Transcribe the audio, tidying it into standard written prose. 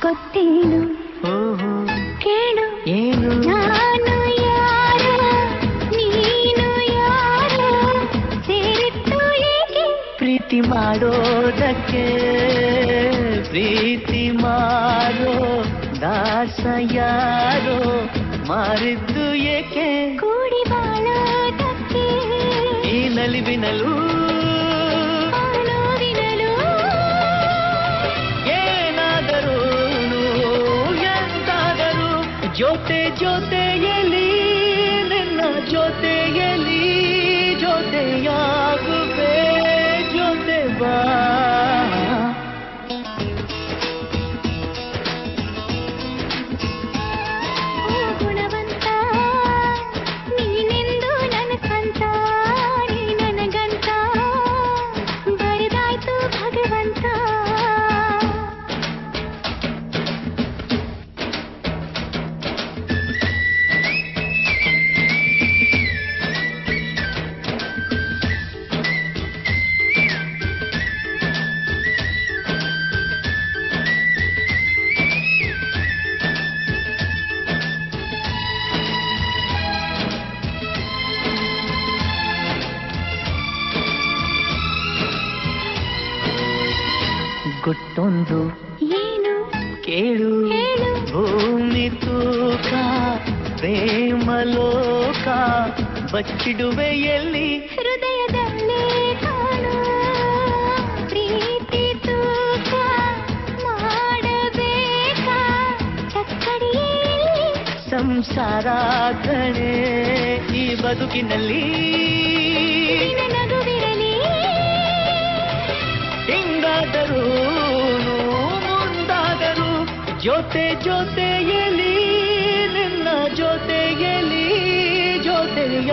ಗೊತ್ತೇನು ಕೇಳು ಏನು ನಾನು ಯಾರು ನೀನು ಯಾರು ಸೇರಿತ್ತು ಏಕೆ ಪ್ರೀತಿ ಮಾಡೋದಕ್ಕೆ ಪ್ರೀತಿ ಮಾಡೋ ದಾಸ ಯಾರೋ ಮಾರಿದ್ದು ಏಕೆ ಕೂಡಿ ಬಾಳೋದಕ್ಕೆ ಈ ನಲಿವಿನಲು ನೋವಿನಲು ಏನಾದರೂ ಎಂತಾದರೂ ಜೊತೆ ಜೊತೆಯಲ್ಲಿ ನಿನ್ನ ಜೊತೆಯಲ್ಲಿ ಜೊತೆಯಾಗುವೆ ಜೊತೆ ಬಾ ಗುಣವಂತ ನೀನೆಂದು ನನ್ನ ಸ್ವಂತ ನೀ ನನಗಂತ ಬರೆದಾಯ್ತು ಭಗವಂತ ಗುಟ್ಟೊಂದು ಏನು ಕೇಳು ಹೇಳು ಭೂಮಿ ತೂಕ ಪ್ರೇಮ ಲೋಕ ಬಚ್ಚಿಡುವೆ ಎಲ್ಲಿ ಹೃದಯದಲ್ಲೇ ಕಾಣು ಪ್ರೀತಿ ತೂಕ ಮಾಡಬೇಕಾ ತಕ್ಕಡಿಯಲ್ಲಿ ಸಂಸಾರ ಕಣೆ ಈ ಬದುಕಿನಲ್ಲಿ ನಿನ್ನ ನಗುವಿರಲಿ ಹಿಂಗಾದರೂ ಮುಂದಾದರೂ ಜೊತೆ ಜೊತೆಯಲ್ಲಿ ನಿನ್ನ ಜೊತೆಯಲ್ಲಿ ಜೊತೆಯ